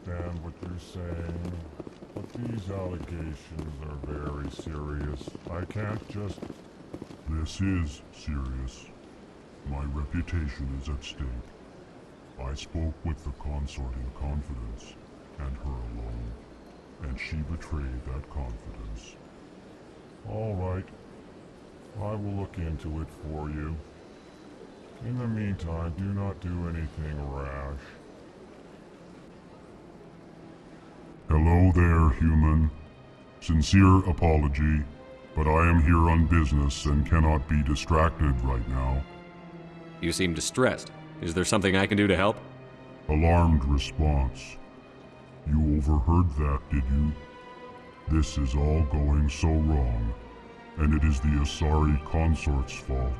understand what you're saying, but these allegations are very serious. I can't just... This is serious. My reputation is at stake. I spoke with the consort in confidence, and her alone, and she betrayed that confidence. All right. I will look into it for you. In the meantime, do not do anything rash. Hello there, human. Sincere apology, but I am here on business and cannot be distracted right now. You seem distressed. Is there something I can do to help? Alarmed response. You overheard that, did you? This is all going so wrong, and it is the Asari Consort's fault.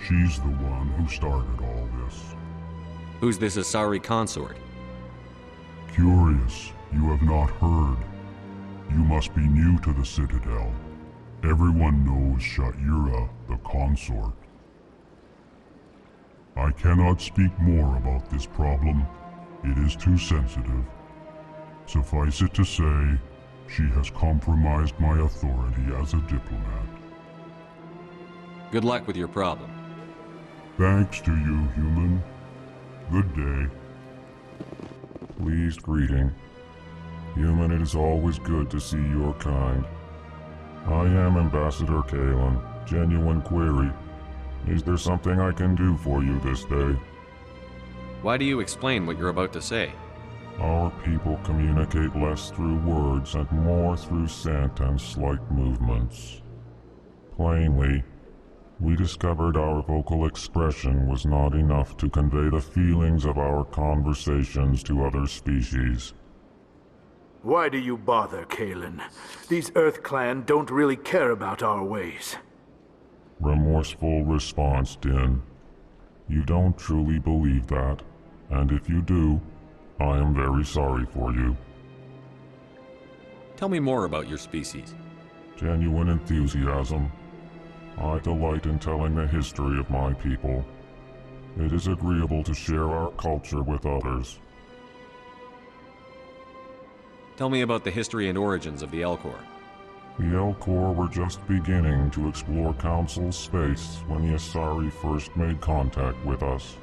She's the one who started all this. Who's this Asari Consort? Curious, you have not heard. You must be new to the Citadel. Everyone knows Sha'ira, the Consort. I cannot speak more about this problem. It is too sensitive. Suffice it to say, she has compromised my authority as a diplomat. Good luck with your problem. Thanks to you, human. Good day. Pleased greeting. Human, it is always good to see your kind. I am Ambassador Kalen. Genuine query. Is there something I can do for you this day? Why do you explain what you're about to say? Our people communicate less through words and more through scent and slight movements. Plainly, we discovered our vocal expression was not enough to convey the feelings of our conversations to other species. Why do you bother, Kalen? These Earth Clan don't really care about our ways. Remorseful response, Din. You don't truly believe that, and if you do, I am very sorry for you. Tell me more about your species. Genuine enthusiasm. I delight in telling the history of my people. It is agreeable to share our culture with others. Tell me about the history and origins of the Elcor. The Elcor were just beginning to explore Council space when the Asari first made contact with us.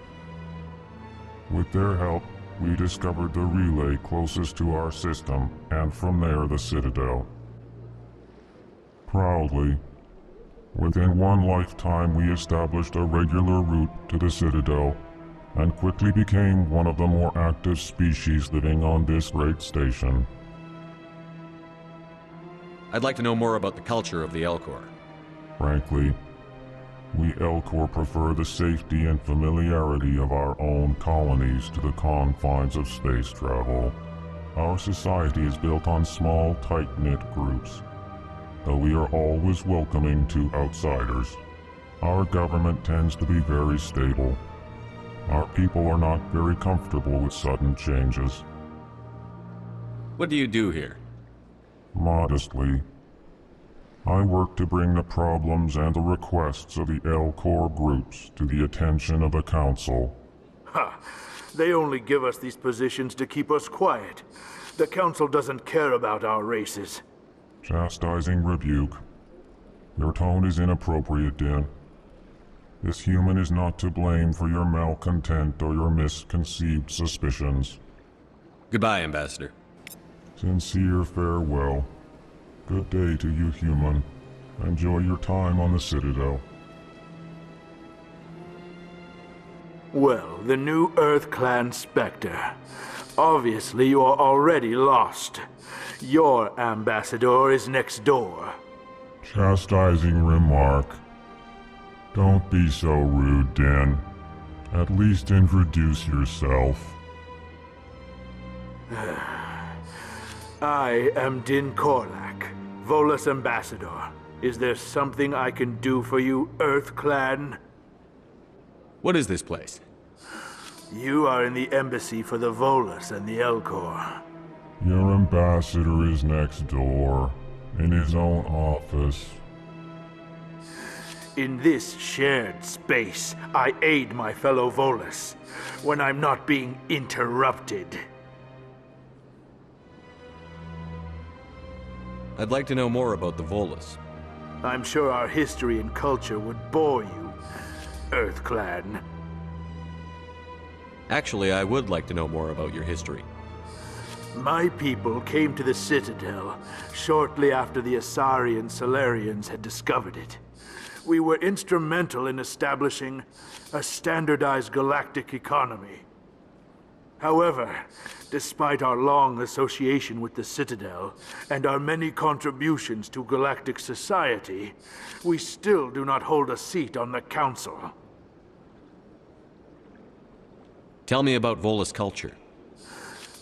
With their help, we discovered the relay closest to our system, and from there the Citadel. Proudly, within one lifetime we established a regular route to the Citadel, and quickly became one of the more active species living on this great station. I'd like to know more about the culture of the Elcor. Frankly, we Elcor prefer the safety and familiarity of our own colonies to the confines of space travel. Our society is built on small, tight-knit groups, though we are always welcoming to outsiders. Our government tends to be very stable. Our people are not very comfortable with sudden changes. What do you do here? Modestly, I work to bring the problems and the requests of the Elcor groups to the attention of the Council. Ha! They only give us these positions to keep us quiet. The Council doesn't care about our races. Chastising rebuke. Your tone is inappropriate, Din. This human is not to blame for your malcontent or your misconceived suspicions. Goodbye, Ambassador. Sincere farewell. Good day to you, human. Enjoy your time on the Citadel. Well, the new Earth Clan Spectre. Obviously, you are already lost. Your ambassador is next door. Chastising remark. Don't be so rude, Din. At least introduce yourself. I am Din Korlak, Volus Ambassador. Is there something I can do for you, Earth Clan? What is this place? You are in the embassy for the Volus and the Elcor. Your ambassador is next door, in his own office. In this shared space, I aid my fellow Volus when I'm not being interrupted. I'd like to know more about the Volus. I'm sure our history and culture would bore you, Earth Clan. Actually, I would like to know more about your history. My people came to the Citadel shortly after the Asari and Solarians had discovered it. We were instrumental in establishing a standardized galactic economy. However, despite our long association with the Citadel and our many contributions to galactic society, we still do not hold a seat on the Council. Tell me about Volus culture.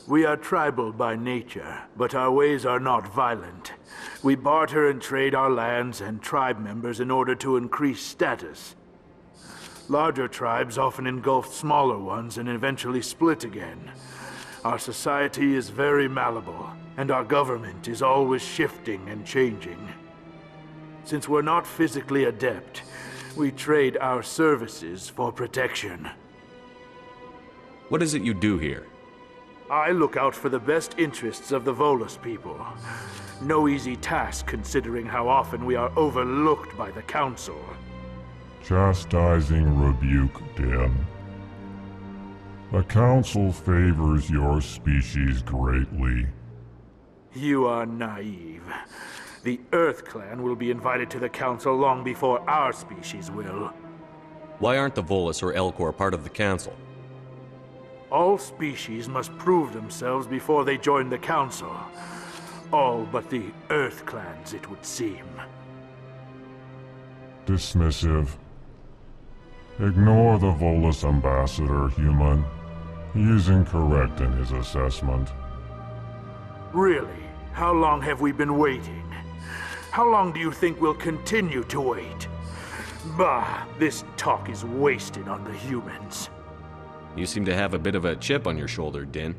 We are tribal by nature, but our ways are not violent. We barter and trade our lands and tribe members in order to increase status. Larger tribes often engulf smaller ones and eventually split again. Our society is very malleable, and our government is always shifting and changing. Since we're not physically adept, we trade our services for protection. What is it you do here? I look out for the best interests of the Volus people. No easy task considering how often we are overlooked by the Council. Chastising rebuke, Din. The Council favors your species greatly. You are naive. The Earth Clan will be invited to the Council long before our species will. Why aren't the Volus or Elcor part of the Council? All species must prove themselves before they join the Council. All but the Earth Clans, it would seem. Dismissive. Ignore the Volus ambassador, human. He is incorrect in his assessment. Really? How long have we been waiting? How long do you think we'll continue to wait? Bah, this talk is wasted on the humans. You seem to have a bit of a chip on your shoulder, Din.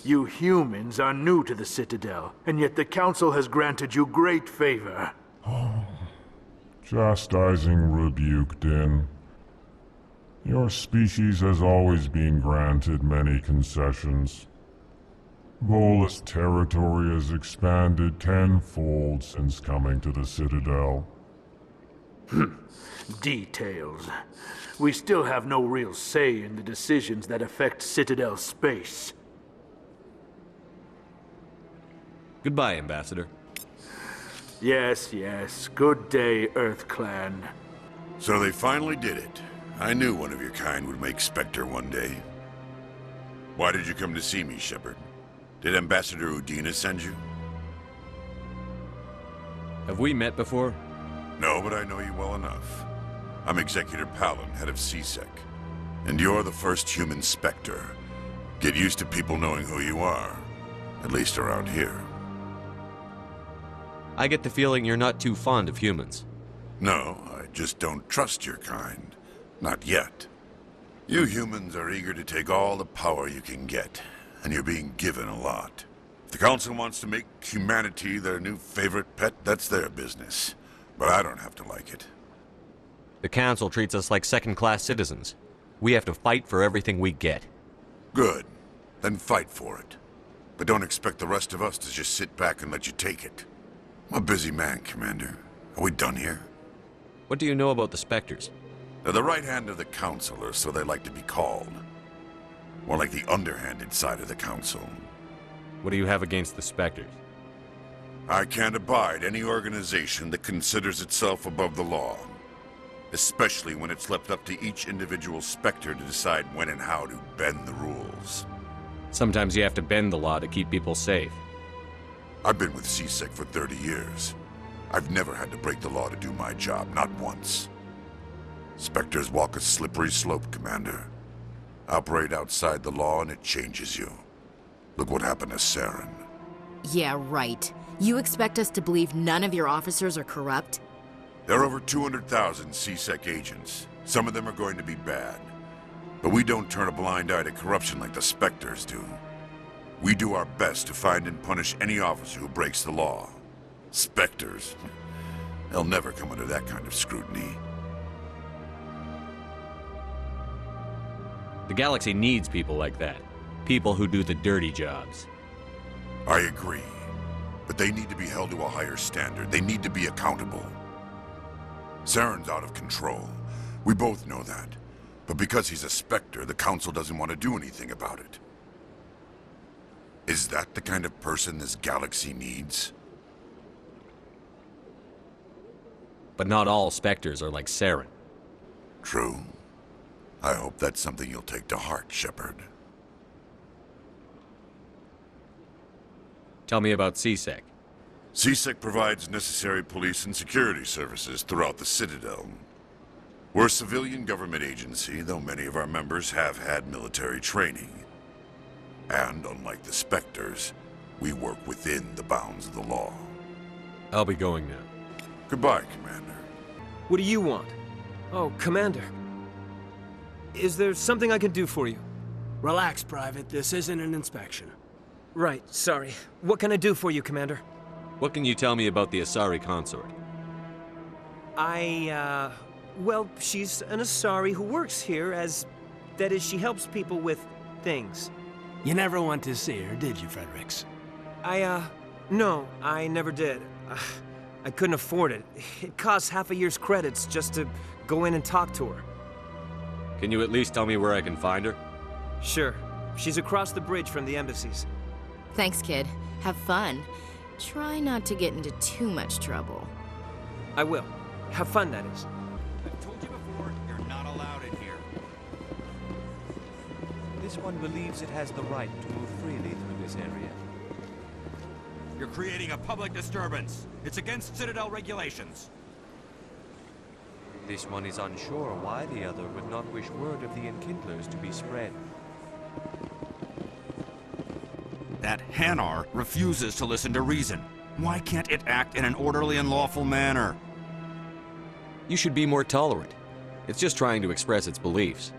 You humans are new to the Citadel, and yet the Council has granted you great favor. Chastising rebuke, Din. Your species has always been granted many concessions. Volus territory has expanded tenfold since coming to the Citadel. Details. We still have no real say in the decisions that affect Citadel space. Goodbye, Ambassador. Yes, yes. Good day, Earth Clan. So they finally did it. I knew one of your kind would make Spectre one day. Why did you come to see me, Shepard? Did Ambassador Udina send you? Have we met before? No, but I know you well enough. I'm Executor Palin, head of CSEC. And you're the first human Spectre. Get used to people knowing who you are. At least around here. I get the feeling you're not too fond of humans. No, I just don't trust your kind. Not yet. You humans are eager to take all the power you can get, and you're being given a lot. If the Council wants to make humanity their new favorite pet, that's their business. But I don't have to like it. The Council treats us like second-class citizens. We have to fight for everything we get. Good. Then fight for it. But don't expect the rest of us to just sit back and let you take it. I'm a busy man, Commander. Are we done here? What do you know about the Spectres? They're the right hand of the Council, or so they like to be called. More like the underhanded side of the Council. What do you have against the Spectres? I can't abide any organization that considers itself above the law. Especially when it's left up to each individual Spectre to decide when and how to bend the rules. Sometimes you have to bend the law to keep people safe. I've been with CSEC for 30 years. I've never had to break the law to do my job, not once. Spectres walk a slippery slope, Commander. Operate outside the law and it changes you. Look what happened to Saren. Yeah, right. You expect us to believe none of your officers are corrupt? There are over 200,000 CSEC agents. Some of them are going to be bad. But we don't turn a blind eye to corruption like the Spectres do. We do our best to find and punish any officer who breaks the law. Spectres? They'll never come under that kind of scrutiny. The galaxy needs people like that. People who do the dirty jobs. I agree. But they need to be held to a higher standard. They need to be accountable. Saren's out of control. We both know that. But because he's a Spectre, the Council doesn't want to do anything about it. Is that the kind of person this galaxy needs? But not all Spectres are like Saren. True. I hope that's something you'll take to heart, Shepard. Tell me about CSEC. CSEC provides necessary police and security services throughout the Citadel. We're a civilian government agency, though many of our members have had military training. And unlike the Spectres, we work within the bounds of the law. I'll be going now. Goodbye, Commander. What do you want? Oh, Commander. Is there something I can do for you? Relax, Private. This isn't an inspection. Right, sorry. What can I do for you, Commander? What can you tell me about the Asari Consort? Well, she's an Asari who works here as... That is, she helps people with things. You never went to see her, did you, Fredericks? No, I never did. I couldn't afford it. It costs half a year's credits just to go in and talk to her. Can you at least tell me where I can find her? Sure. She's across the bridge from the embassies. Thanks, kid. Have fun. Try not to get into too much trouble. I will. Have fun, that is. I've told you before, you're not allowed in here. This one believes it has the right to move freely through this area. You're creating a public disturbance. It's against Citadel regulations. This one is unsure why the other would not wish word of the Enkindlers to be spread. That Hanar refuses to listen to reason. Why can't it act in an orderly and lawful manner? You should be more tolerant. It's just trying to express its beliefs.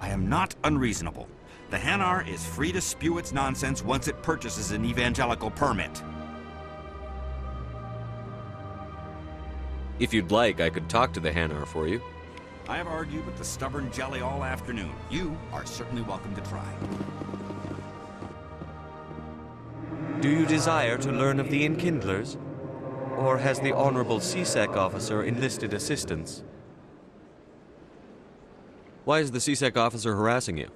I am not unreasonable. The Hanar is free to spew its nonsense once it purchases an evangelical permit. If you'd like, I could talk to the Hanar for you. I have argued with the stubborn jelly all afternoon. You are certainly welcome to try. Do you desire to learn of the Enkindlers? Or has the Honorable CSEC officer enlisted assistance? Why is the CSEC officer harassing you?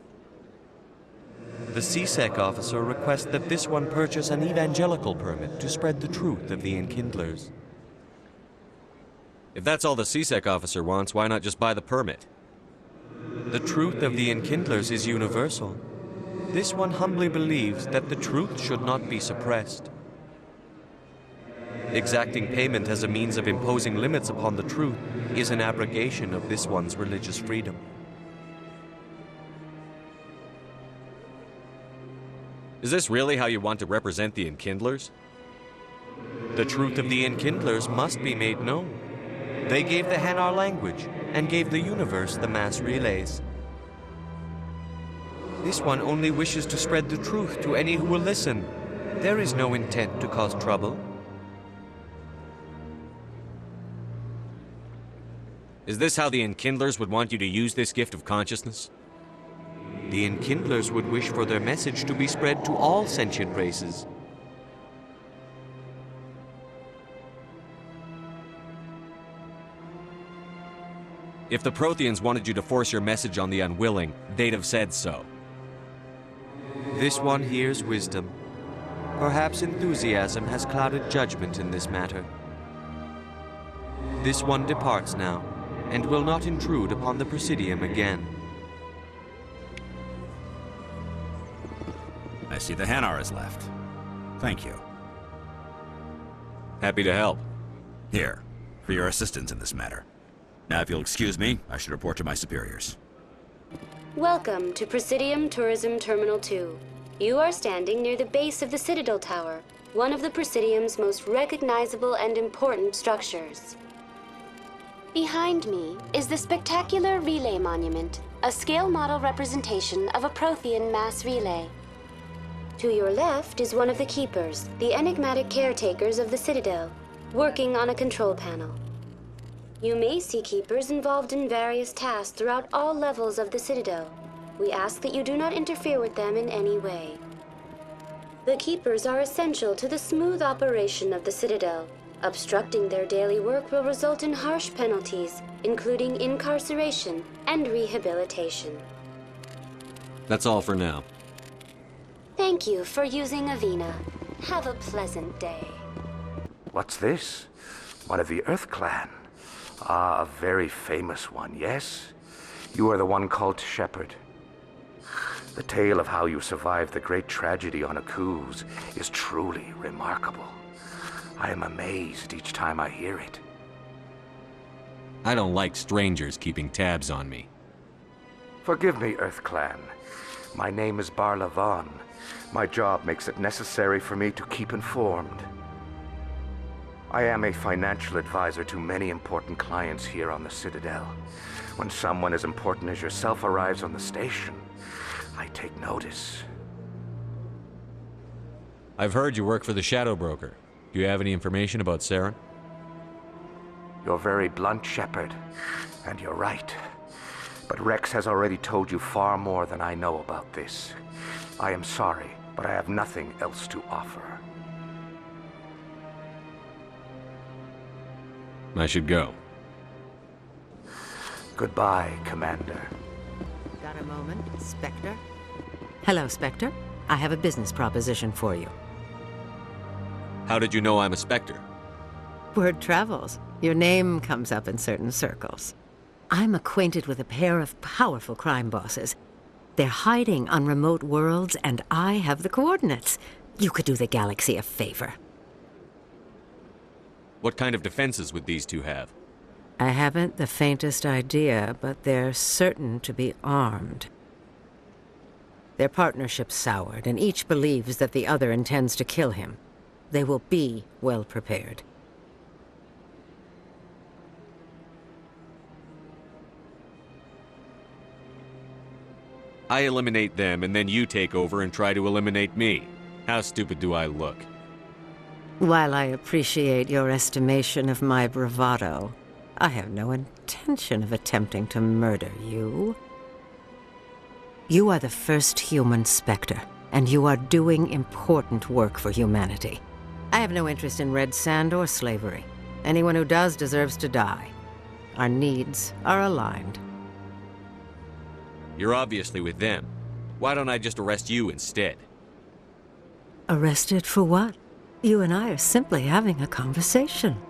The CSEC officer requests that this one purchase an evangelical permit to spread the truth of the Enkindlers. If that's all the CSEC officer wants, why not just buy the permit? The truth of the Enkindlers is universal. This one humbly believes that the truth should not be suppressed. Exacting payment as a means of imposing limits upon the truth is an abrogation of this one's religious freedom. Is this really how you want to represent the Enkindlers? The truth of the Enkindlers must be made known. They gave the Hanar language and gave the universe the mass relays. This one only wishes to spread the truth to any who will listen. There is no intent to cause trouble. Is this how the Enkindlers would want you to use this gift of consciousness? The Enkindlers would wish for their message to be spread to all sentient races. If the Protheans wanted you to force your message on the unwilling, they'd have said so. This one hears wisdom. Perhaps enthusiasm has clouded judgment in this matter. This one departs now, and will not intrude upon the Presidium again. I see the Hanar has left. Thank you. Happy to help. Here, for your assistance in this matter. Now, if you'll excuse me, I should report to my superiors. Welcome to Presidium Tourism Terminal 2. You are standing near the base of the Citadel Tower, one of the Presidium's most recognizable and important structures. Behind me is the spectacular Relay Monument, a scale model representation of a Prothean mass relay. To your left is one of the Keepers, the enigmatic caretakers of the Citadel, working on a control panel. You may see Keepers involved in various tasks throughout all levels of the Citadel. We ask that you do not interfere with them in any way. The Keepers are essential to the smooth operation of the Citadel. Obstructing their daily work will result in harsh penalties, including incarceration and rehabilitation. That's all for now. Thank you for using Avina. Have a pleasant day. What's this? One of the Earth Clan. Ah, a very famous one, yes? You are the one called Shepard. The tale of how you survived the great tragedy on Akuz is truly remarkable. I am amazed each time I hear it. I don't like strangers keeping tabs on me. Forgive me, Earth Clan. My name is Barla Vaughn. My job makes it necessary for me to keep informed. I am a financial advisor to many important clients here on the Citadel. When someone as important as yourself arrives on the station, I take notice. I've heard you work for the Shadow Broker. Do you have any information about Saren? You're very blunt, Shepard, and you're right. But Rex has already told you far more than I know about this. I am sorry, but I have nothing else to offer. I should go. Goodbye, Commander. Got a moment, Spectre? Hello, Spectre. I have a business proposition for you. How did you know I'm a Spectre? Word travels. Your name comes up in certain circles. I'm acquainted with a pair of powerful crime bosses. They're hiding on remote worlds, and I have the coordinates. You could do the galaxy a favor. What kind of defenses would these two have? I haven't the faintest idea, but they're certain to be armed. Their partnership's soured, and each believes that the other intends to kill him. They will be well prepared. I eliminate them, and then you take over and try to eliminate me. How stupid do I look? While I appreciate your estimation of my bravado, I have no intention of attempting to murder you. You are the first human Spectre, and you are doing important work for humanity. I have no interest in red sand or slavery. Anyone who does deserves to die. Our needs are aligned. You're obviously with them. Why don't I just arrest you instead? Arrested for what? You and I are simply having a conversation.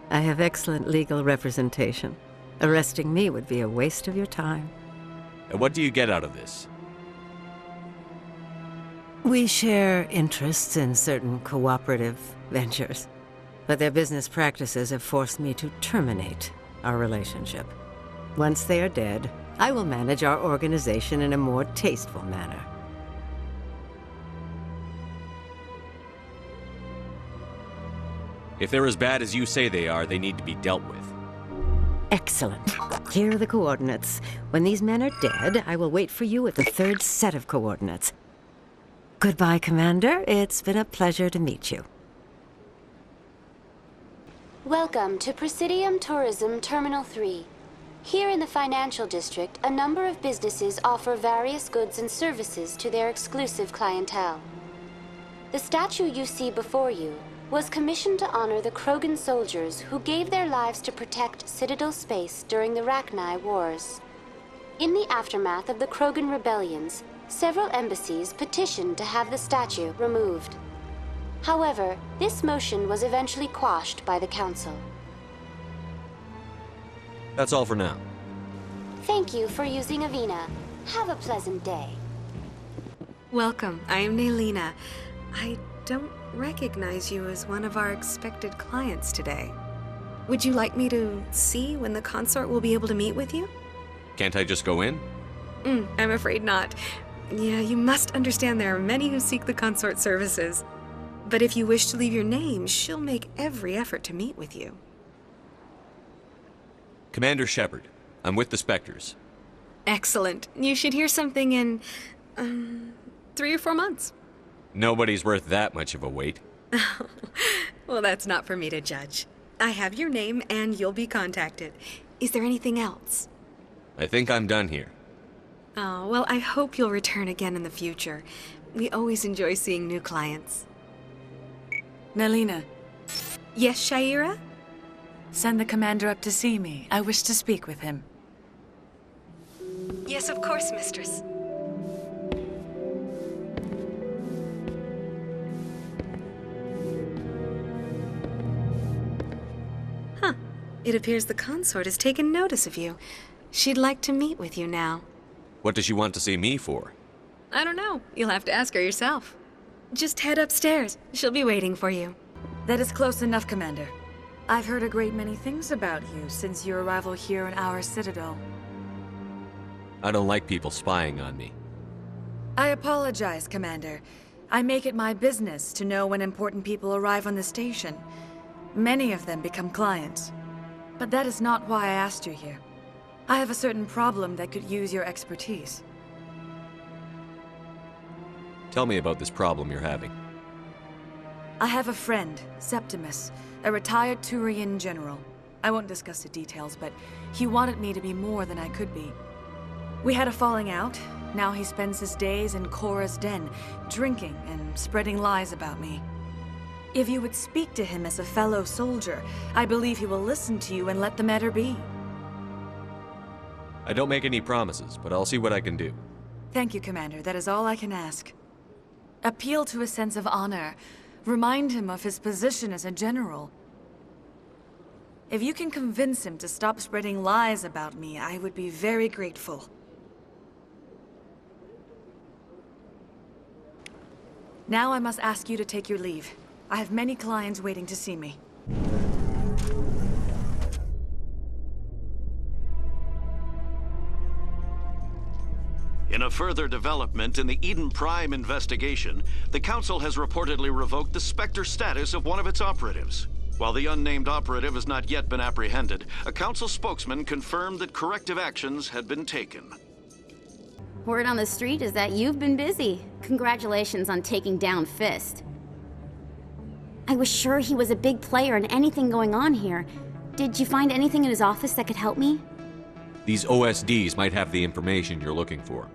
I have excellent legal representation. Arresting me would be a waste of your time. And what do you get out of this? We share interests in certain cooperative ventures, but their business practices have forced me to terminate our relationship. Once they are dead, I will manage our organization in a more tasteful manner. If they're as bad as you say they are, they need to be dealt with. Excellent. Here are the coordinates. When these men are dead, I will wait for you at the third set of coordinates. Goodbye, Commander. It's been a pleasure to meet you. Welcome to Presidium Tourism Terminal 3. Here in the financial district, a number of businesses offer various goods and services to their exclusive clientele. The statue you see before you was commissioned to honor the Krogan soldiers who gave their lives to protect Citadel space during the Rachni Wars. In the aftermath of the Krogan rebellions, several embassies petitioned to have the statue removed. However, this motion was eventually quashed by the Council. That's all for now. Thank you for using Avina. Have a pleasant day. Welcome, I am Nelyna. I don't recognize you as one of our expected clients today. Would you like me to see when the Consort will be able to meet with you? Can't I just go in? I'm afraid not. Yeah, you must understand there are many who seek the Consort services. But if you wish to leave your name, she'll make every effort to meet with you. Commander Shepard, I'm with the Spectres. Excellent. You should hear something in, 3 or 4 months. Nobody's worth that much of a wait. Well, that's not for me to judge. I have your name and you'll be contacted. Is there anything else? I think I'm done here. Oh, well, I hope you'll return again in the future. We always enjoy seeing new clients. Nelyna, Yes, Sha'ira? send the commander up to see me. I wish to speak with him. Yes, of course, mistress. Huh. It appears the consort has taken notice of you. She'd like to meet with you now. What does she want to see me for? I don't know. You'll have to ask her yourself. Just head upstairs. She'll be waiting for you. That is close enough, Commander. I've heard a great many things about you since your arrival here in our citadel. I don't like people spying on me. I apologize, Commander. I make it my business to know when important people arrive on the station. Many of them become clients. But that is not why I asked you here. I have a certain problem that could use your expertise. Tell me about this problem you're having. I have a friend, Septimus, a retired Turian general. I won't discuss the details, but he wanted me to be more than I could be. We had a falling out. Now he spends his days in Cora's den, drinking and spreading lies about me. If you would speak to him as a fellow soldier, I believe he will listen to you and let the matter be. I don't make any promises, but I'll see what I can do. Thank you, Commander. That is all I can ask. Appeal to a sense of honor. Remind him of his position as a general. If you can convince him to stop spreading lies about me, I would be very grateful. Now I must ask you to take your leave. I have many clients waiting to see me. In a further development in the Eden Prime investigation, the Council has reportedly revoked the Spectre status of one of its operatives. While the unnamed operative has not yet been apprehended, a Council spokesman confirmed that corrective actions had been taken. Word on the street is that you've been busy. Congratulations on taking down Fist. I was sure he was a big player in anything going on here. Did you find anything in his office that could help me? These OSDs might have the information you're looking for.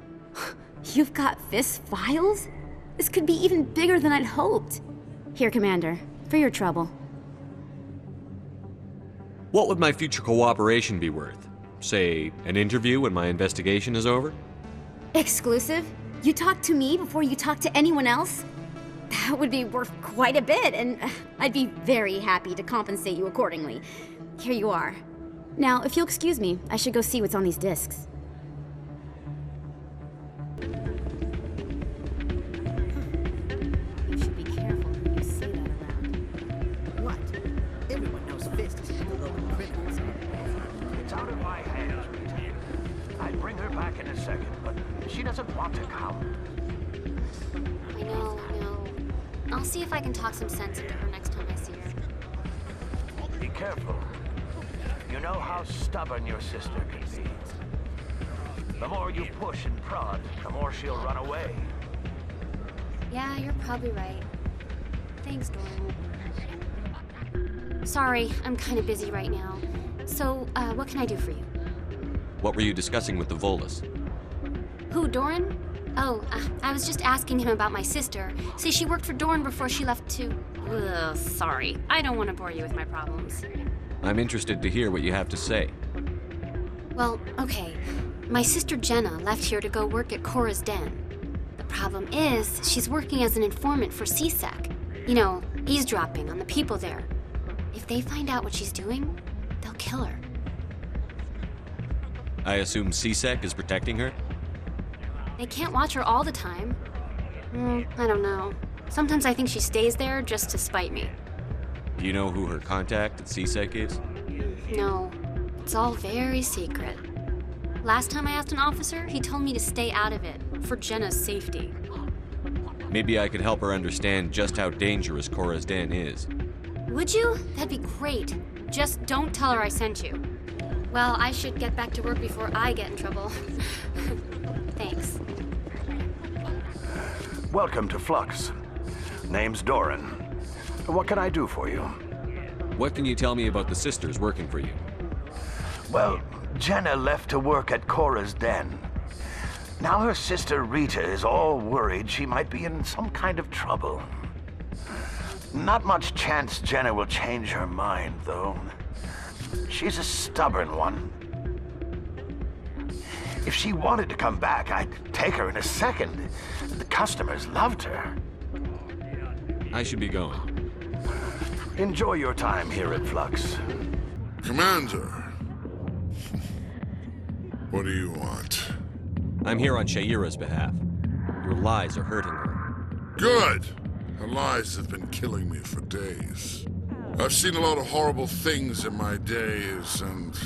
You've got Fist's files? This could be even bigger than I'd hoped. Here, Commander, for your trouble. What would my future cooperation be worth? Say, an interview when my investigation is over? Exclusive? You talk to me before you talk to anyone else? That would be worth quite a bit, and I'd be very happy to compensate you accordingly. Here you are. Now, if you'll excuse me, I should go see what's on these discs. You should be careful when you say that around. What? Everyone knows Fist is in the local criminals. It's out of my hands, Presidium. I'd bring her back in a second, but she doesn't want to come. I know. I'll see if I can talk some sense into her next time I see her. Be careful. You know how stubborn your sister can be. The more you push and prod, the more she'll run away. Yeah, you're probably right. Thanks, Doran. Sorry, I'm kind of busy right now. So, what can I do for you? What were you discussing with the Volus? Who, Doran? Oh, I was just asking him about my sister. See, she worked for Doran before she left to... Ugh, sorry. I don't want to bore you with my problems. I'm interested to hear what you have to say. Well, okay. My sister Jenna left here to go work at Cora's den. The problem is, she's working as an informant for CSEC. You know, eavesdropping on the people there. If they find out what she's doing, they'll kill her. I assume CSEC is protecting her? They can't watch her all the time. I don't know. Sometimes I think she stays there just to spite me. Do you know who her contact at CSEC is? No, it's all very secret. Last time I asked an officer, he told me to stay out of it, for Jenna's safety. Maybe I could help her understand just how dangerous Cora's den is. Would you? That'd be great. Just don't tell her I sent you. Well, I should get back to work before I get in trouble. Thanks. Welcome to Flux. Name's Doran. What can I do for you? What can you tell me about the sisters working for you? Well, Jenna left to work at Cora's den. Now her sister Rita is all worried she might be in some kind of trouble. Not much chance Jenna will change her mind, though. She's a stubborn one. If she wanted to come back, I'd take her in a second. The customers loved her. I should be going. Enjoy your time here at Flux. Commander. What do you want? I'm here on Sha'ira's behalf. Your lies are hurting her. Good! Her lies have been killing me for days. I've seen a lot of horrible things in my days, and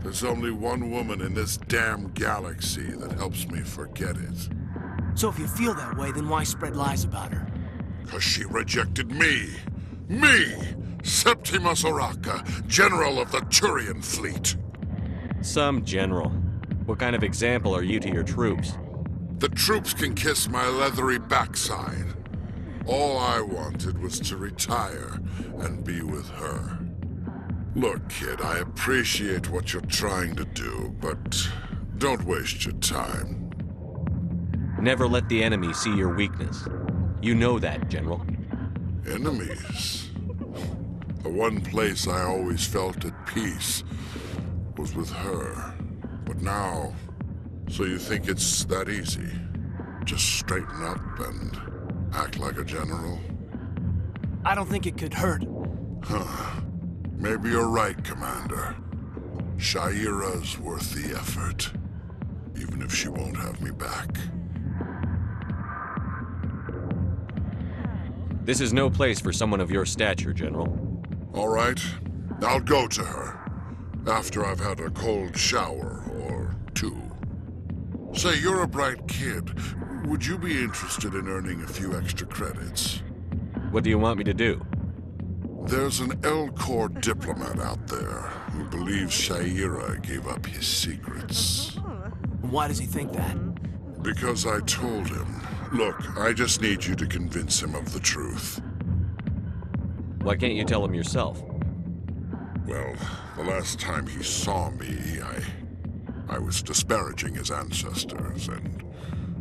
there's only one woman in this damn galaxy that helps me forget it. So if you feel that way, then why spread lies about her? 'Cause she rejected me! Me! Septimus Oraka, General of the Turian Fleet! Some general. What kind of example are you to your troops? The troops can kiss my leathery backside. All I wanted was to retire and be with her. Look, kid, I appreciate what you're trying to do, but don't waste your time. Never let the enemy see your weakness. You know that, General. Enemies? The one place I always felt at peace was with her. But now, so you think it's that easy? Just straighten up and act like a general? I don't think it could hurt. Huh. Maybe you're right, Commander. Sha'ira's worth the effort, even if she won't have me back. This is no place for someone of your stature, General. All right, I'll go to her. After I've had a cold shower or two. Say, you're a bright kid. Would you be interested in earning a few extra credits? What do you want me to do? There's an L-Corps diplomat out there who believes Sha'ira gave up his secrets. Why does he think that? Because I told him. Look, I just need you to convince him of the truth. Why can't you tell him yourself? Well, the last time he saw me, I was disparaging his ancestors and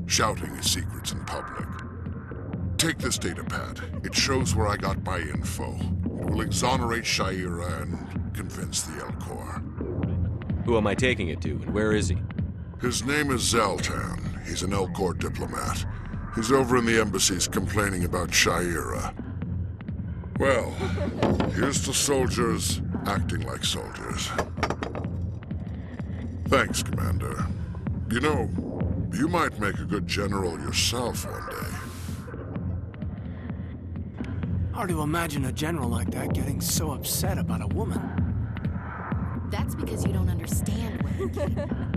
shouting his secrets in public. Take this datapad. It shows where I got my info. It will exonerate Sha'ira and convince the L-Corps. Who am I taking it to, and where is he? His name is Zaltan. He's an L-Corps diplomat. He's over in the embassies complaining about Sha'ira. Well, here's to soldiers acting like soldiers. Thanks, Commander. You know, you might make a good general yourself one day. Hard to imagine a general like that getting so upset about a woman. That's because you don't understand women.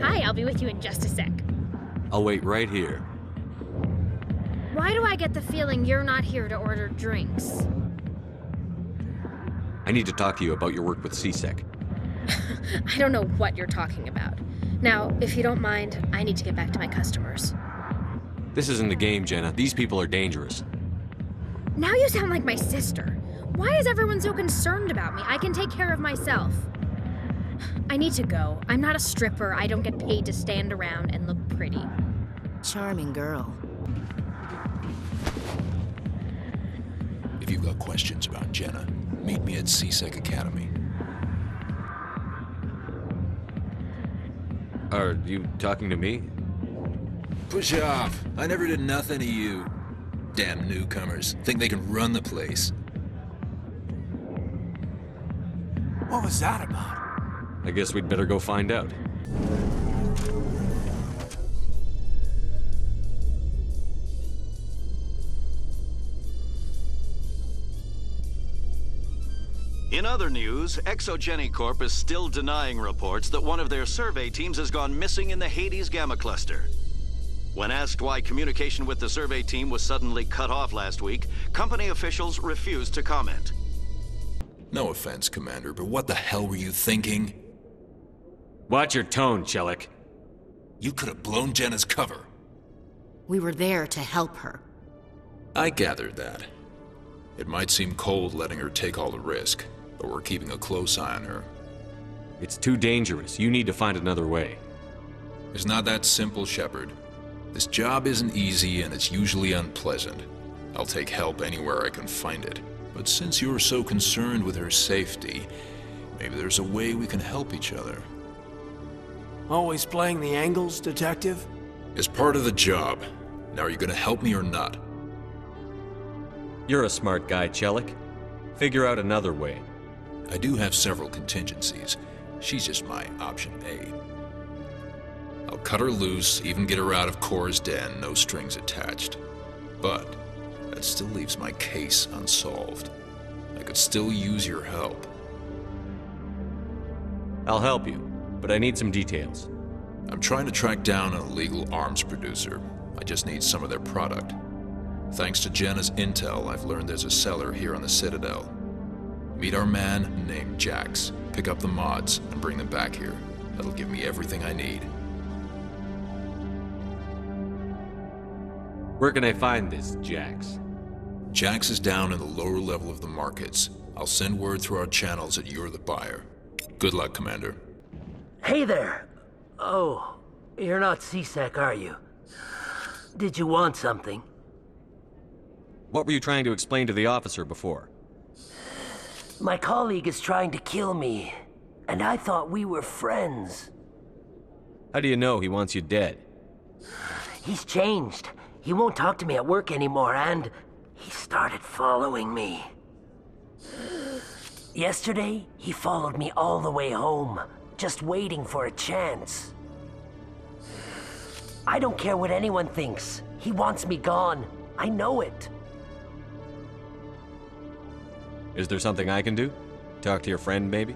Hi, I'll be with you in just a sec. I'll wait right here. Why do I get the feeling you're not here to order drinks? I need to talk to you about your work with CSEC. I don't know what you're talking about. Now, if you don't mind, I need to get back to my customers. This isn't a game, Jenna. These people are dangerous. Now you sound like my sister. Why is everyone so concerned about me? I can take care of myself. I need to go. I'm not a stripper. I don't get paid to stand around and look pretty. Charming girl. If you've got questions about Jenna, meet me at CSEC Academy. Are you talking to me? Push off. I never did nothing to you. Damn newcomers. Think they can run the place. What was that about? I guess we'd better go find out. In other news, Exogeny Corp is still denying reports that one of their survey teams has gone missing in the Hades Gamma Cluster. When asked why communication with the survey team was suddenly cut off last week, company officials refused to comment. No offense, Commander, but what the hell were you thinking? Watch your tone, Chelik. You could have blown Jenna's cover. We were there to help her. I gathered that. It might seem cold letting her take all the risk, but we're keeping a close eye on her. It's too dangerous. You need to find another way. It's not that simple, Shepard. This job isn't easy and it's usually unpleasant. I'll take help anywhere I can find it. But since you're so concerned with her safety, maybe there's a way we can help each other. Always playing the angles, Detective? It's part of the job. Now are you gonna help me or not? You're a smart guy, Chelik. Figure out another way. I do have several contingencies. She's just my option A. I'll cut her loose, even get her out of Cora's den, no strings attached. But that still leaves my case unsolved. I could still use your help. I'll help you, but I need some details. I'm trying to track down an illegal arms producer. I just need some of their product. Thanks to Jenna's intel, I've learned there's a seller here on the Citadel. Meet our man named Jax, pick up the mods, and bring them back here. That'll give me everything I need. Where can I find this Jax? Jax is down in the lower level of the markets. I'll send word through our channels that you're the buyer. Good luck, Commander. Hey there! Oh, you're not C-Sec, are you? Did you want something? What were you trying to explain to the officer before? My colleague is trying to kill me, and I thought we were friends. How do you know he wants you dead? He's changed. He won't talk to me at work anymore, and he started following me. Yesterday, he followed me all the way home, just waiting for a chance. I don't care what anyone thinks. He wants me gone. I know it. Is there something I can do? Talk to your friend, maybe?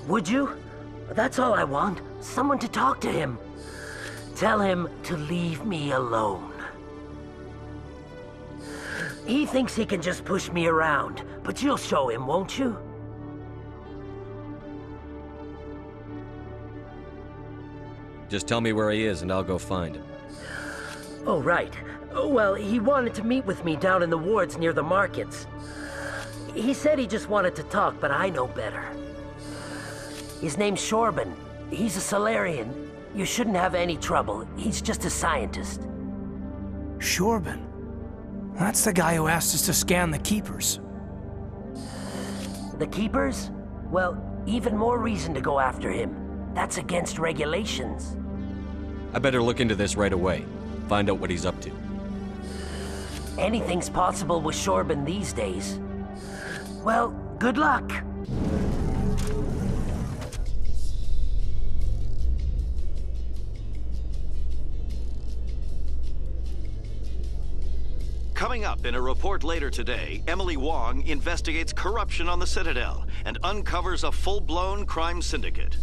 Would you? That's all I want. Someone to talk to him. Tell him to leave me alone. He thinks he can just push me around, but you'll show him, won't you? Just tell me where he is and I'll go find him. Oh, right. Well, he wanted to meet with me down in the wards near the markets. He said he just wanted to talk, but I know better. His name's Shorban. He's a Solarian. You shouldn't have any trouble. He's just a scientist. Shorban? That's the guy who asked us to scan the Keepers. The Keepers? Well, even more reason to go after him. That's against regulations. I better look into this right away. Find out what he's up to. Anything's possible with Shorban these days. Well, good luck. Coming up in a report later today, Emily Wong investigates corruption on the Citadel and uncovers a full-blown crime syndicate.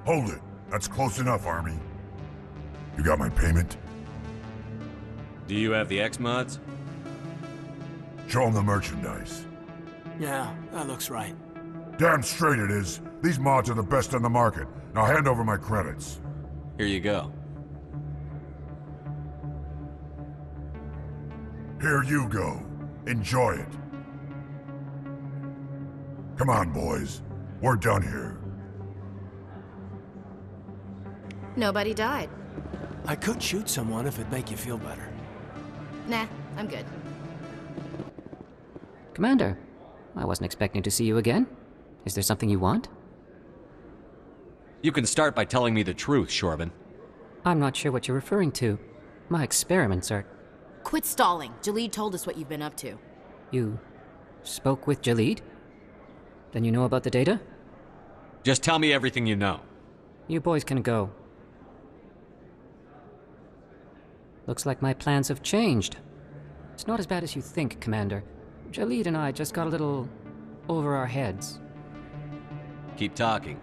Hold it. That's close enough, Army. You got my payment? Do you have the X-Mods? Show them the merchandise. Yeah, that looks right. Damn straight it is. These mods are the best on the market. Now hand over my credits. Here you go. Here you go. Enjoy it. Come on, boys. We're done here. Nobody died. I could shoot someone if it'd make you feel better. Nah, I'm good. Commander, I wasn't expecting to see you again. Is there something you want? You can start by telling me the truth, Shorban. I'm not sure what you're referring to. My experiments are... Quit stalling. Jalid told us what you've been up to. You spoke with Jalid? Then you know about the data? Just tell me everything you know. You boys can go. Looks like my plans have changed. It's not as bad as you think, Commander. Jalid and I just got a little over our heads. Keep talking.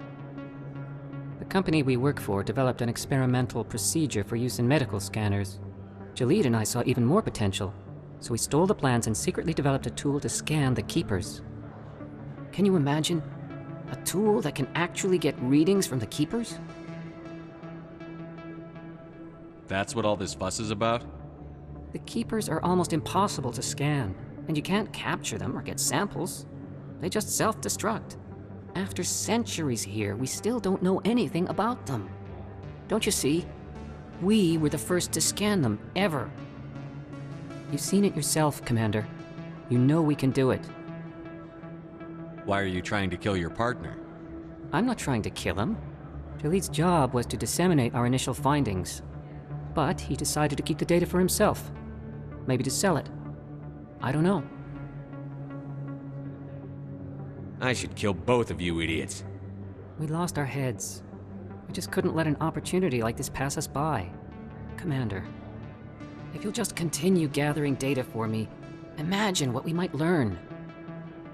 The company we work for developed an experimental procedure for use in medical scanners. Jalid and I saw even more potential, so we stole the plans and secretly developed a tool to scan the Keepers. Can you imagine? A tool that can actually get readings from the Keepers? That's what all this fuss is about? The Keepers are almost impossible to scan, and you can't capture them or get samples. They just self-destruct. After centuries here, we still don't know anything about them. Don't you see? We were the first to scan them, ever. You've seen it yourself, Commander. You know we can do it. Why are you trying to kill your partner? I'm not trying to kill him. Jaleed's job was to disseminate our initial findings. But he decided to keep the data for himself. Maybe to sell it. I don't know. I should kill both of you idiots. We lost our heads. We just couldn't let an opportunity like this pass us by. Commander, if you'll just continue gathering data for me, imagine what we might learn.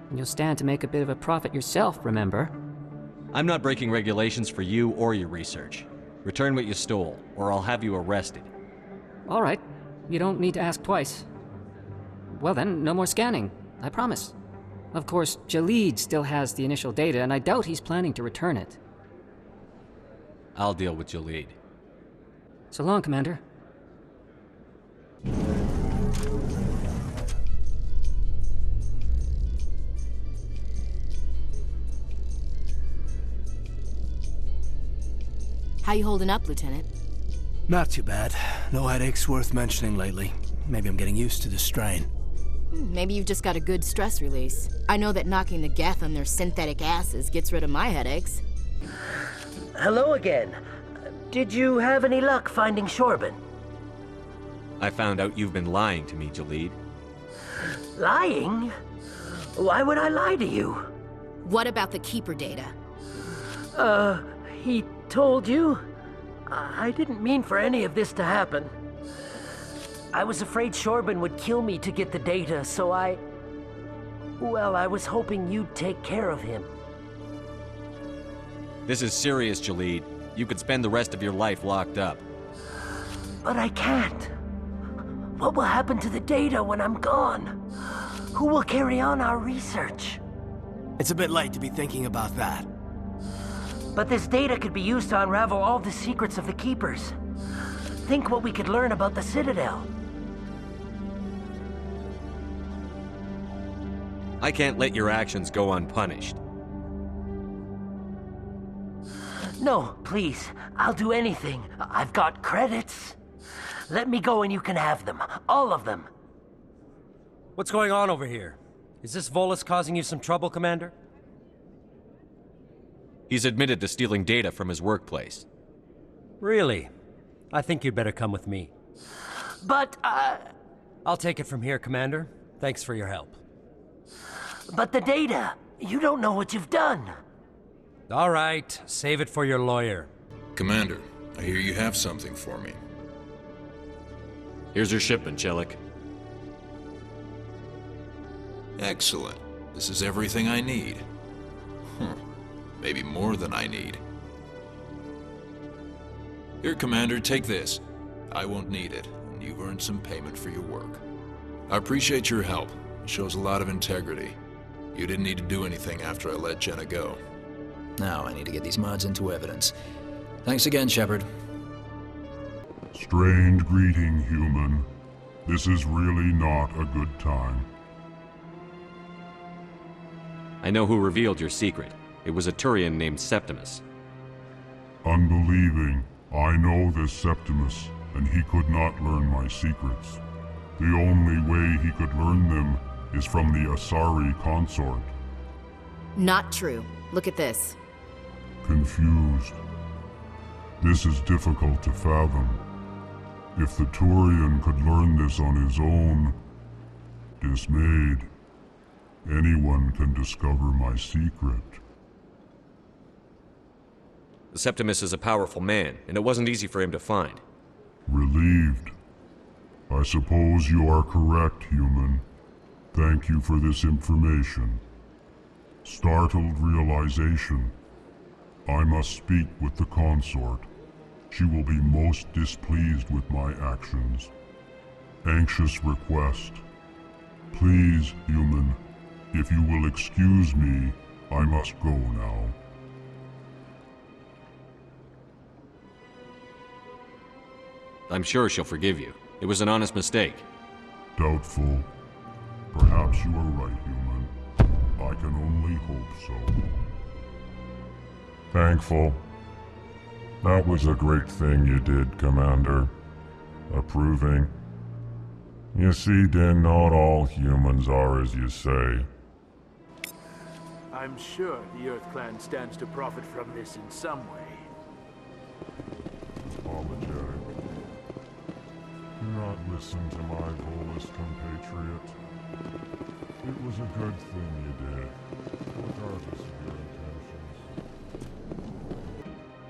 And you'll stand to make a bit of a profit yourself, remember? I'm not breaking regulations for you or your research. Return what you stole, or I'll have you arrested. All right. You don't need to ask twice. Well then, no more scanning. I promise. Of course, Jaleed still has the initial data, and I doubt he's planning to return it. I'll deal with Jaleed. So long, Commander. How you holding up, Lieutenant? Not too bad. No headaches worth mentioning lately. Maybe I'm getting used to the strain. Maybe you've just got a good stress release. I know that knocking the geth on their synthetic asses gets rid of my headaches. Hello again. Did you have any luck finding Shorban? I found out you've been lying to me, Jaleed. Lying? Why would I lie to you? What about the Keeper data? He told you? I didn't mean for any of this to happen. I was afraid Shorban would kill me to get the data, so well, I was hoping you'd take care of him. This is serious, Jaleed. You could spend the rest of your life locked up. But I can't. What will happen to the data when I'm gone? Who will carry on our research? It's a bit late to be thinking about that. But this data could be used to unravel all the secrets of the Keepers. Think what we could learn about the Citadel. I can't let your actions go unpunished. No, please. I'll do anything. I've got credits. Let me go and you can have them. All of them. What's going on over here? Is this Volus causing you some trouble, Commander? He's admitted to stealing data from his workplace. Really? I think you'd better come with me. But, I'll take it from here, Commander. Thanks for your help. But the data! You don't know what you've done! All right, save it for your lawyer. Commander, I hear you have something for me. Here's your shipment, Chelik. Excellent. This is everything I need. Maybe more than I need. Here, Commander, take this. I won't need it, and you've earned some payment for your work. I appreciate your help. It shows a lot of integrity. You didn't need to do anything after I let Jenna go. Now I need to get these mods into evidence. Thanks again, Shepard. Strange greeting, human. This is really not a good time. I know who revealed your secret. It was a Turian named Septimus. Unbelieving. I know this Septimus, and he could not learn my secrets. The only way he could learn them is from the Asari Consort. Not true. Look at this. Confused. This is difficult to fathom. If the Turian could learn this on his own, dismayed, anyone can discover my secret. The Septimus is a powerful man, and it wasn't easy for him to find. Relieved. I suppose you are correct, human. Thank you for this information. Startled realization. I must speak with the Consort. She will be most displeased with my actions. Anxious request. Please, human, if you will excuse me, I must go now. I'm sure she'll forgive you. It was an honest mistake. Doubtful. Perhaps you are right, human. I can only hope so. Thankful. That was a great thing you did, Commander. Approving. You see, Din, not all humans are as you say. I'm sure the Earth Clan stands to profit from this in some way. Apologetic. Do not listen to my Volus compatriot. It was a good thing you did, regardless of your intentions.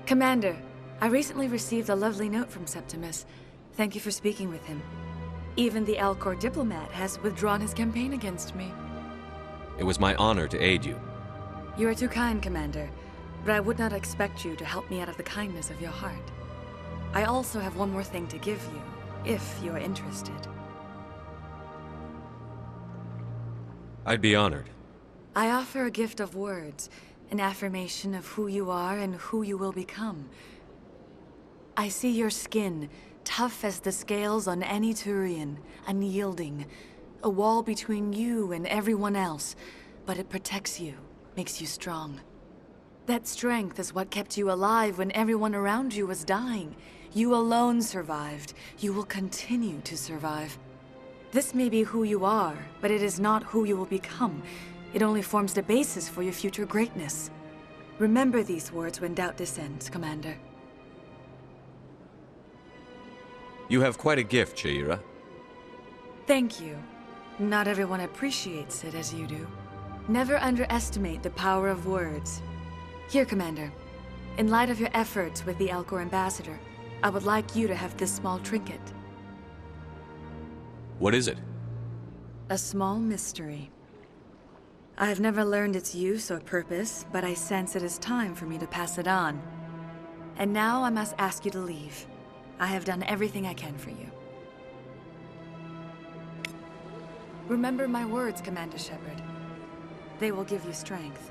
Commander, I recently received a lovely note from Septimus. Thank you for speaking with him. Even the Alcor diplomat has withdrawn his campaign against me. It was my honor to aid you. You are too kind, Commander, but I would not expect you to help me out of the kindness of your heart. I also have one more thing to give you, if you are interested. I'd be honored. I offer a gift of words, an affirmation of who you are and who you will become. I see your skin, tough as the scales on any Turian, unyielding, a wall between you and everyone else, but it protects you, makes you strong. That strength is what kept you alive when everyone around you was dying. You alone survived. You will continue to survive. This may be who you are, but it is not who you will become. It only forms the basis for your future greatness. Remember these words when doubt descends, Commander. You have quite a gift, Sha'ira. Thank you. Not everyone appreciates it as you do. Never underestimate the power of words. Here, Commander. In light of your efforts with the Alcor ambassador, I would like you to have this small trinket. What is it? A small mystery. I have never learned its use or purpose, but I sense it is time for me to pass it on. And now I must ask you to leave. I have done everything I can for you. Remember my words, Commander Shepard. They will give you strength.